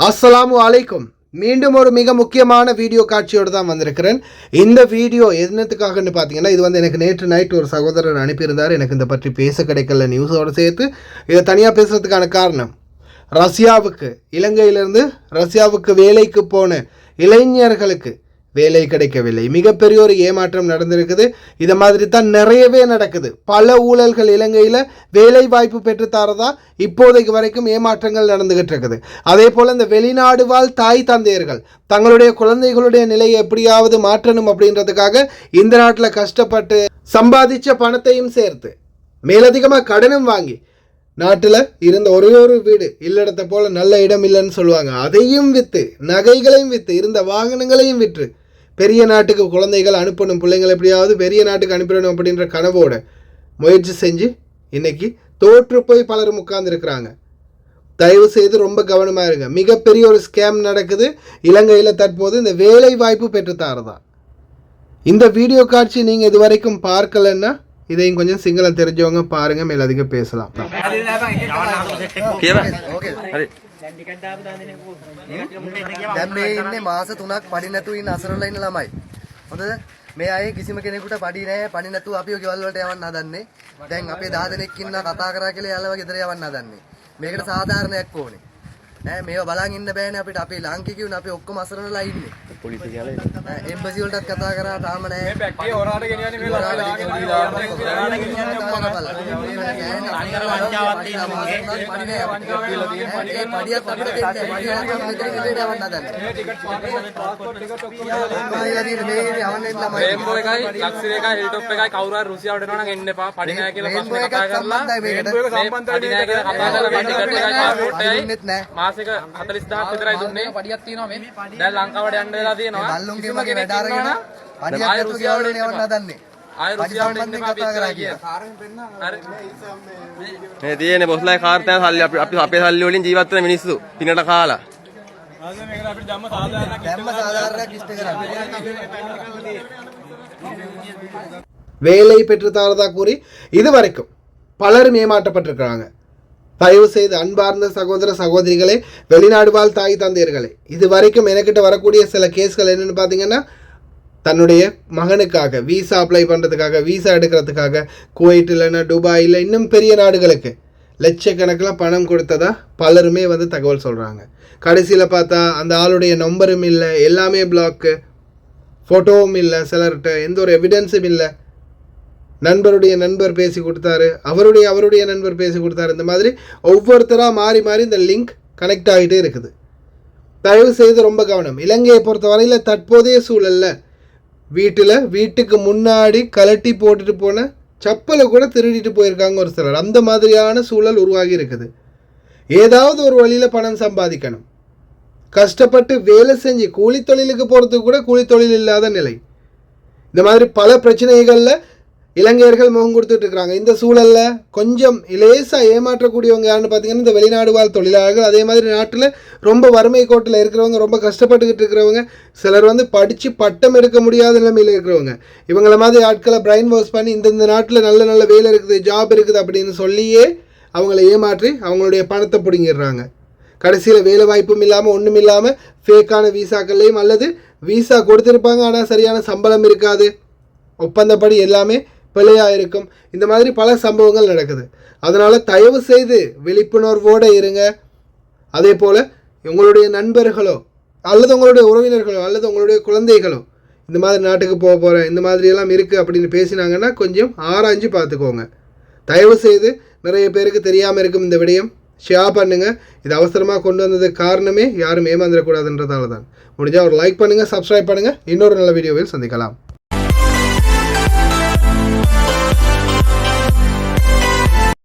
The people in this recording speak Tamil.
அஸ்ஸலாமு அலைக்கும். மீண்டும் ஒரு மிக முக்கியமான வீடியோ காட்சியோடு தான் வந்திருக்கிறேன். இந்த வீடியோ என்னத்துக்காகன்னு பார்த்தீங்கன்னா, இது வந்து எனக்கு நேற்று நைட் ஒரு சகோதரர் அனுப்பியிருந்தார். எனக்கு இந்த பற்றி பேச கிடைக்கல நியூஸோடு சேர்த்து. இதை தனியாக பேசுகிறதுக்கான காரணம், இலங்கையிலிருந்து ரஷ்யாவுக்கு வேலைக்கு போன இளைஞர்களுக்கு வேலை கிடைக்கவில்லை. மிகப்பெரிய ஒரு ஏமாற்றம் நடந்திருக்குது. இதை மாதிரி தான் நிறையவே நடக்குது. பல ஊழல்கள் இலங்கையில் வேலை வாய்ப்பு பெற்றுத்தாரதா இப்போதைக்கு வரைக்கும் ஏமாற்றங்கள் நடந்துகிட்டு இருக்குது. அதே போல் இந்த வெளிநாடு வாழ் தாய் தந்தையர்கள் தங்களுடைய குழந்தைகளுடைய நிலையை எப்படியாவது மாற்றணும் அப்படின்றதுக்காக இந்த நாட்டில் கஷ்டப்பட்டு சம்பாதிச்ச பணத்தையும் சேர்த்து மேலதிகமாக கடனும் வாங்கி நாட்டில் இருந்த ஒரே ஒரு வீடு இல்லடத்தை போல் நல்ல இடம் இல்லைன்னு சொல்லுவாங்க, அதையும் விற்று நகைகளையும் விற்று இருந்த வாகனங்களையும் விற்று பெரிய நாட்டுக்கு குழந்தைகள் அனுப்பணும், பிள்ளைங்களை எப்படியாவது பெரிய நாட்டுக்கு அனுப்பிடணும் அப்படின்ற கனவோட முயற்சி செஞ்சு இன்னைக்கு தோற்று போய் பலரும் உட்கார்ந்துருக்கிறாங்க. தயவு செய்து ரொம்ப கவனமாக இருங்க. மிகப்பெரிய ஒரு ஸ்கேம் நடக்குது இலங்கையில் தற்போது. இந்த வேலை வாய்ப்பு பெற்றுத்தாரதா இந்த வீடியோ காட்சி நீங்கள் இது வரைக்கும் பார்க்கலன்னா இதையும் கொஞ்சம் சிங்களம் தெரிஞ்சவங்க பாருங்க, மேலதிக பேசலாம். දැන් මේ ඉන්නේ මාස 3ක් පඩි නැතුව ඉන්න අසරණලා ඉන්න ළමයි. හොඳද? මේ අය කිසිම කෙනෙකුට පඩි නැහැ. පඩි නැතුව අපිව ගෙවල් වලට යවන්න හදන්නේ. දැන් අපේ 10 දෙනෙක් ඉන්න කතා කරා කියලා යාළුවා ගෙදර යවන්න හදන්නේ. මේකට සාධාරණයක් ඕනේ. නෑ මේව බලන් ඉන්න බෑනේ අපිට. අපේ ලාංකිකයෝනේ අපි ඔක්කොම අසරණලා ඉන්නේ. පොලිසිය කියලා එම්බසි වලටත් කතා කරා තාම නෑ. මේ පැක්කේ හොරාට ගෙනියන්නේ මේ ළමයි මාසික 40000ක් විතරයි දුන්නේ. පඩියක් තියෙනවා මේ. දැන් ලංකාවට යන්න වෙලා තියෙනවා. බල්ලුන්ගේ මගේ වැඩ අරගෙන පඩියක් රුසියාවට යවන්න හදන්නේ. ආයෙ රුසියාවට එන්න එපා කතා කිය. මේ තියෙන්නේ බොස්ලයි කාර්තයන් සල්ලි අපි අපේ සල්ලි වලින් ජීවත් වෙන මිනිස්සු පිනට කාලා. මේකට අපිට ධම්ම සාධාරණයක් ඉෂ්ට කරන්නේ. வேலை பெற்றுத்தாரதா கூறி இதுவரைக்கும் பலரும் ஏமாற்றப்பட்டிருக்கிறாங்க. தயவு செய்து அன்பார்ந்த சகோதர சகோதரிகளே, வெளிநாடு வாழ் தாய் தந்தையர்களே, இது வரைக்கும் எனக்கிட்ட வரக்கூடிய சில கேஸ்கள் என்னென்னு பார்த்தீங்கன்னா, தன்னுடைய மகனுக்காக வீசா அப்ளை பண்ணுறதுக்காக, வீசா எடுக்கிறதுக்காக குவைட் இல்லைன்னா துபாயில் இன்னும் பெரிய நாடுகளுக்கு லட்சக்கணக்கில் பணம் கொடுத்ததா பலருமே வந்து தகவல் சொல்கிறாங்க. கடைசியில் பார்த்தா அந்த ஆளுடைய நம்பரும் இல்லை, எல்லாமே பிளாக்கு, ஃபோட்டோவும் இல்லை, சிலர்கிட்ட எந்த ஒரு எவிடன்ஸும் இல்லை. நண்பருடைய நண்பர் பேசி கொடுத்தாரு, அவருடைய நண்பர் பேசி கொடுத்தாரு. இந்த மாதிரி ஒவ்வொருத்தராக மாறி மாறி இந்த லிங்க் கனெக்ட் ஆகிட்டே இருக்குது. தயவு செய்து ரொம்ப கவனம். இலங்கையை பொறுத்த வரையில் தற்போதைய சூழலில் வீட்டுக்கு முன்னாடி கலட்டி போட்டுட்டு போன சப்பலை கூட திருடிட்டு போயிருக்காங்க ஒரு சிலர். அந்த மாதிரியான சூழல் உருவாகி இருக்குது. ஏதாவது ஒரு வழியில் பணம் சம்பாதிக்கணும், கஷ்டப்பட்டு வேலை செஞ்சு கூலி தொழிலுக்கு போகிறதுக்கு கூட கூலி தொழில் இல்லாத நிலை. இந்த மாதிரி பல பிரச்சனைகளில் இலங்கையர்கள் முகம் கொடுத்துட்டு இருக்கிறாங்க. இந்த சூழலில் கொஞ்சம் லேசாக ஏமாற்றக்கூடியவங்க யாருன்னு பார்த்தீங்கன்னா இந்த வெளிநாடு வாழ் தொழிலாளர்கள். அதே மாதிரி நாட்டில் ரொம்ப வறுமை கோட்டில் இருக்கிறவங்க, ரொம்ப கஷ்டப்பட்டுக்கிட்டு இருக்கிறவங்க, சிலர் வந்து படித்து பட்டம் எடுக்க முடியாத நிலைமையில் இருக்கிறவங்க. இவங்கள மாதிரி ஆட்களை பிரைன் வாஷ் பண்ணி இந்த நாட்டில் நல்ல நல்ல வேலை இருக்குது, ஜாப் இருக்குது அப்படின்னு சொல்லியே அவங்கள ஏமாற்றி அவங்களுடைய பணத்தை பிடுங்கிடுறாங்க. கடைசியில் வேலை வாய்ப்பும் இல்லாமல் ஒன்றும் இல்லாமல் ஃபேக்கான வீசாக்கள்லையும் அல்லது வீசா கொடுத்துருப்பாங்க ஆனால் சரியான சம்பளம் இருக்காது, ஒப்பந்தப்படி எல்லாமே பிழையாக இருக்கும். இந்த மாதிரி பல சம்பவங்கள் நடக்குது. அதனால் தயவு செய்து விழிப்புணர்வோடு இருங்க. அதே போல் உங்களுடைய நண்பர்களோ அல்லது உங்களுடைய உறவினர்களோ அல்லது உங்களுடைய குழந்தைகளோ இந்த மாதிரி நாட்டுக்கு போக போகிறேன், இந்த மாதிரியெல்லாம் இருக்குது அப்படின்னு பேசினாங்கன்னா கொஞ்சம் ஆராய்ஞ்சு பார்த்துக்கோங்க. தயவு செய்து நிறைய பேருக்கு தெரியாமல் இருக்கும் இந்த விடயம் ஷேர் பண்ணுங்கள். இது அவசரமாக கொண்டு வந்ததுக்கு காரணமே யாரும் ஏமாந்துடக்கூடாதுன்றதால தான். முடிஞ்சால் ஒரு லைக் பண்ணுங்கள், சப்ஸ்கிரைப் பண்ணுங்கள். இன்னொரு நல்ல வீடியோவில் சந்திக்கலாம்.